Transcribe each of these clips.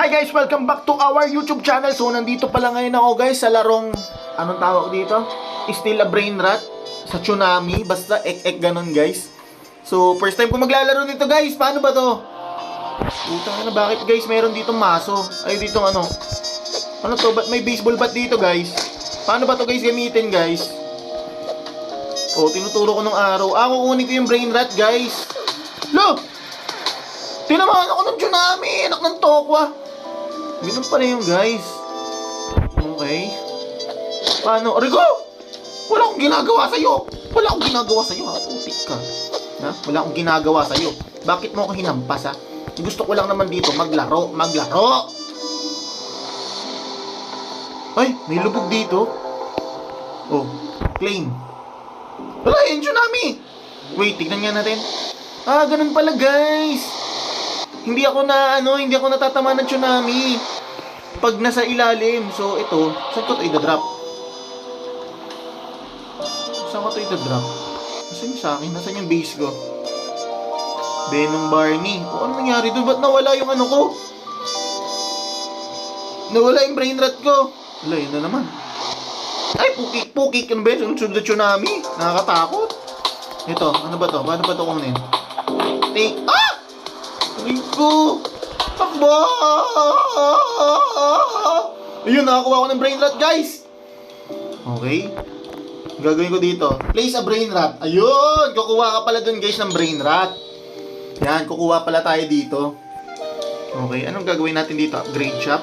Hi guys! Welcome back to our YouTube channel. So nandito pala ngayon ako guys sa larong, anong tawag dito? Still a brain rot sa tsunami. Basta ek-ek ganun guys. So first time ko maglalaro nito guys. Paano ba to? Putang na, bakit guys meron dito maso? Ay dito ano? Ano to? Ba't may baseball bat dito guys? Paano ba to guys gamitin guys? Oh, tinuturo ko nung araw. Kukunin ko yung brain rot guys. Look! Tinamaan ako ng tsunami, anak ng tokwa. Ganun pala yung guys. Okay. Paano? Arigo! Wala akong ginagawa sa'yo. Wala akong ginagawa sa'yo ha. Putik ka. Ha? Wala akong ginagawa sa'yo. Bakit mo ako hinampas ha? Gusto ko lang naman dito maglaro. Maglaro! Ay, may lubog dito. Oh, claim. Wala yun, tsunami. Wait, tignan nga natin. Ganun pala guys. Hindi ako natatama ng tsunami pag nasa ilalim. So ito, saan ko ito i-drop? Saan ko ito i-drop? Nasaan yung sa akin? Nasaan yung base ko? Benong Barney. Ano nangyari doon? Ba't nawala yung ano ko? Nawala yung brain rot ko. Wala, yun na naman. Ay, pukik. Ano ba yun? Sunod na tsunami. Nakakatakot. Ito, ano ba to? Paano ba to kunin? Take. Rico! Takbo! Ayun, nakakuha ko ng brain rot, guys! Okay. Gagawin ko dito. Place a brain rot. Ayun! Kukuha ka pala dun, guys, ng brain rot. Yan, kukuha pala tayo dito. Okay, anong gagawin natin dito? Upgrade shop?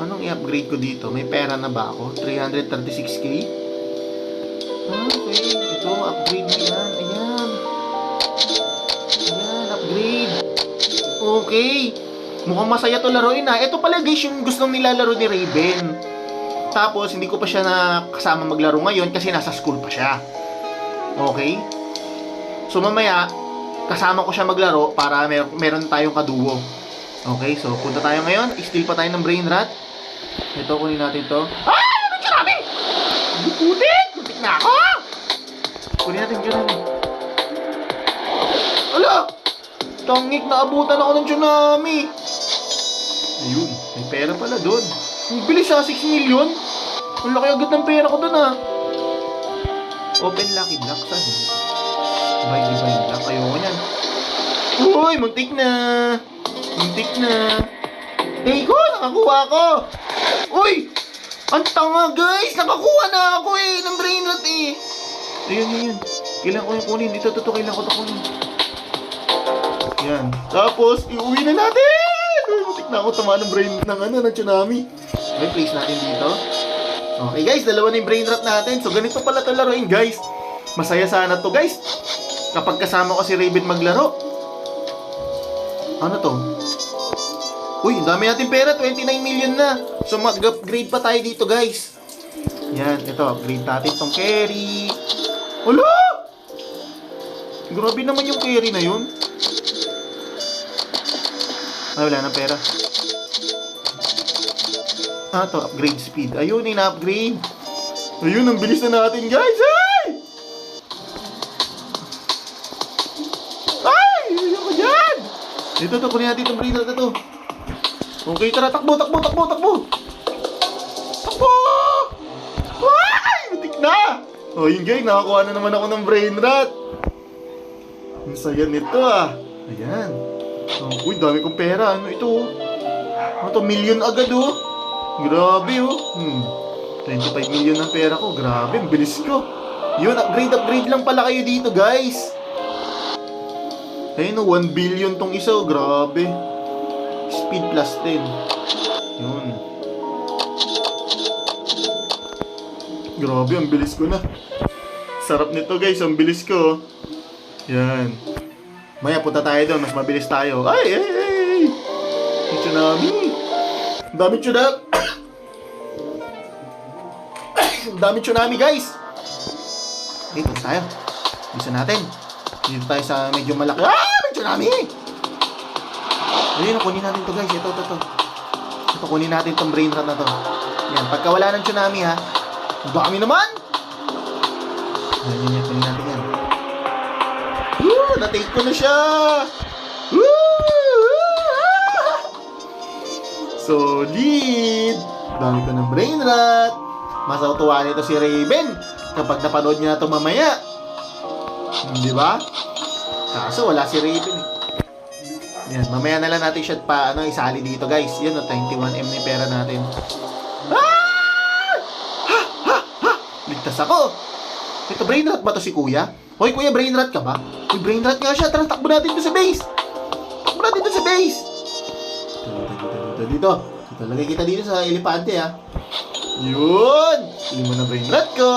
Anong i-upgrade ko dito? May pera na ba ako? 336k? Okay, ito, upgrade mo yan. Ayan. Ayan, upgrade. Okay. Mukhang masaya to laruin ha. Ito pala guys yung gustong nilalaro ni Raven. Tapos hindi ko pa siya nakasama maglaro ngayon kasi nasa school pa siya. Okay. So mamaya kasama ko siya maglaro para meron tayong kaduo. Okay, so punta tayo ngayon. Steal pa tayo ng brain rot. Ito, kunin natin to. Ano siya namin? Putik! Putik na ako! Kunin natin dyan namin. Ala! Tangik, naabutan ako ng tsunami. Ayun, may pera pala doon. Ang bilis ha, 6 million. Ang laki agad ng pera ko doon ha. Open lucky block, saan? Buy divine block, ayoko nyan. Uy, muntik na. Muntik na. Hey ko, nakakuha ko. Uy, ang tanga guys. Nakakuha na ako ng brain rot Ayun. Kailangan ko yung kunin. Dito, kailangan ko ito kunin. Yan. Tapos, iuwi na natin! Butik na ako tama ng brain ng tsunami. Okay, place natin dito. Okay guys, dalawa na yung brain rot natin. So, ganito pala ito laruin guys. Masaya sana to guys. Kapag kasama ko si Raven maglaro. Ano to? Uy, dami natin pera. 29 million na. So, mag-upgrade pa tayo dito guys. Yan, ito. Upgrade natin tong carry. Wala! Grabe naman yung carry na yun. Ay, wala na pera. To upgrade speed. Ayun, ina-upgrade. Ayun, ang bilis na natin, guys. Ayun ko dyan. Ito, kunin natin itong brain rot na to. Okay, tara, takbo. Takbo! Ay, matik na. Yun guys, nakakuha na naman ako ng brain rot. Ang saya nito Ayan. Uy, dami kong pera. Ano ito? Ano to? Million agad Grabe 25 million ng pera ko. Grabe, ang bilis ko. Yun, upgrade lang pala kayo dito guys. Ayun 1 billion tong isa. Grabe. Speed plus 10. Yun. Grabe, ang bilis ko na. Sarap nito guys, ang bilis ko. Yan. Maya punta tayo doon, mas mabilis tayo. Ay! Yung tsunami. Daming tsunami. Daming tsunami guys. Okay, punta tayo. Bisa natin. Dito tayo sa medyo malaki. May tsunami! Ayun, kunin natin to guys. Ito, kunin natin tong brain rot na to. Yan, pagka wala ng tsunami ha. Ang dami naman! Yan, kunin natin yan. Na-take ko na siya! Solid! Dami ko ng brain rot. Masautuwa nito si Raven kapag napanood niya na ito mamaya. Di ba? Kaso wala si Raven. Yan, mamaya na lang natin siya isali dito guys. Yan o, 21M na yung pera natin. Ah! Ha! Ha! Ha! Ligtas ako! Ito, brain rot ba to si kuya? Hoy kuya, brain rot ka ba? Hoy, brain rot nga siya. Tara, takbo natin dito sa base. Takbo natin dito sa base. Dito. Ito, lagay kita dito sa elepante ha. Yun! Hindi mo na brain rot ko.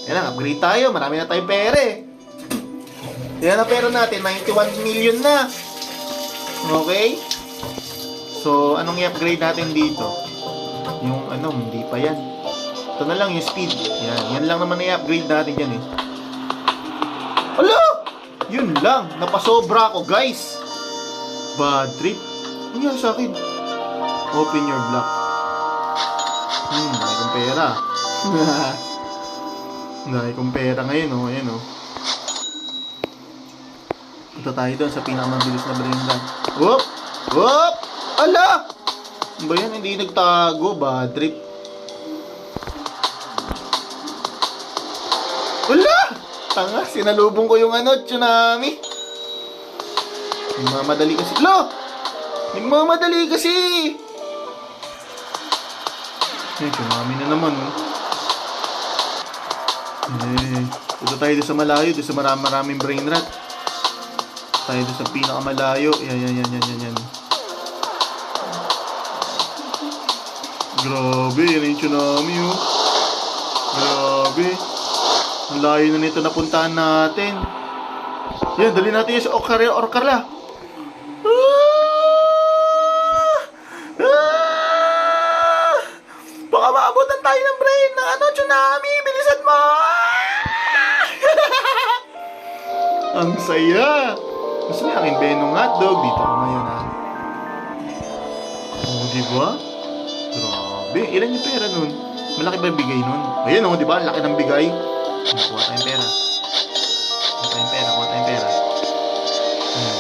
Yan lang, upgrade tayo. Marami na tayong pera eh. Yan ang pera natin, 91 million na. Okay? So, anong i-upgrade natin dito? Yung hindi pa yan. Ito na lang yung speed. Yan lang naman i-upgrade natin yan eh. Hala! Yun lang. Napasobra ako guys. Bad trip. Ano yan sa akin? Open your block. Dahil kong pera. Dahil kong pera ngayon oh. Ayan oh. Punta tayo doon sa pinakamabilis na brain rot. Whoop! Whoop! Ala! Ano ba yan? Hindi nagtago. Bad trip. Ala! Tanga, sinalubong ko yung tsunami. Nagmamadali kasi. Lo! Nagmamadali kasi! Tsunami na naman Punta tayo doon sa malayo. Doon sa maraming brain rot. Tayo doon sa pinakamalayo. Yan. Grabe, yan yung tsunami oh. Grabe. Ang layo na nito napuntahan natin. Yan, dali natin yung sa Orcarla. Baka maabutan tayo ng brain ng tsunami. Bilisan mo! Ang saya. Gusto niya aking benong hotdog. Dito ko ngayon ha. Oh, diba? Grabe. Ilan yung pera nun? Malaki ba yung bigay nun? Ayan oh, diba? Laki ng bigay. Kuha tayong pera.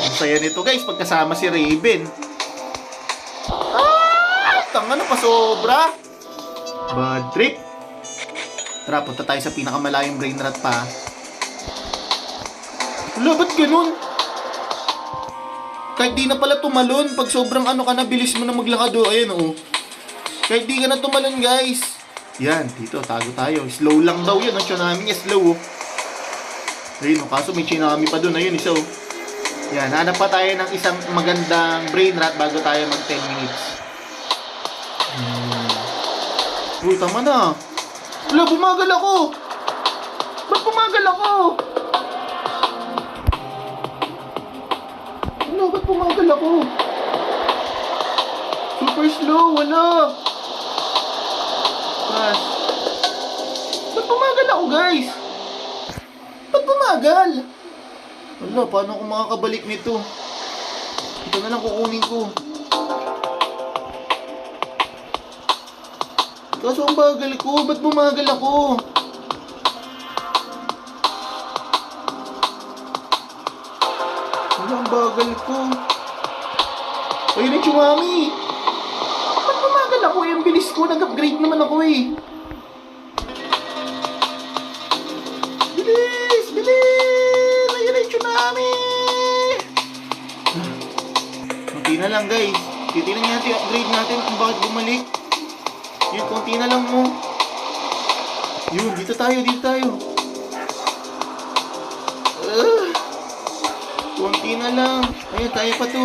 Ang saya nito guys. Pagkasama si Raven. Tanga na pa sobra. Bad trip. Tara, punta tayo sa pinakamalayong brain rot pa. Wala, ba't ganun? Kahit di na pala tumalon, pag sobrang ka na, bilis mo na maglakad ayan oh. Kahit di ka na tumalon guys. Yan, dito, tago tayo. Slow lang daw yun, ang tsunami niya slow oh. Ayun oh, kaso may tsunami pa dun, ayun isa oh. Yan, hanap pa tayo ng isang magandang brain rot bago tayo mag 10 minutes. Uy, tama na. Wala, bumagal ako. Ba't bumagal ako? Ano, ba't bumagal ako? Super slow, wala. Fast. Ba't bumagal ako, guys? Ba't bumagal? Wala, paano ako makakabalik nito? Ito na lang kukunin ko. Kaso ang bagal ko, ba't bumagal ako? Ang bagal ko. Ayun yung tsunami. Ba't bumagal ako? Yung bilis ko, nag-upgrade naman ako eh. Bilis! Bilis! Ayun yung tsunami! Kunti na lang guys. Titignan natin yung upgrade natin kung bakit bumalik. Yun, konti na lang mo. Yun, dito tayo. Konti na lang. Ayun, tayo pa to.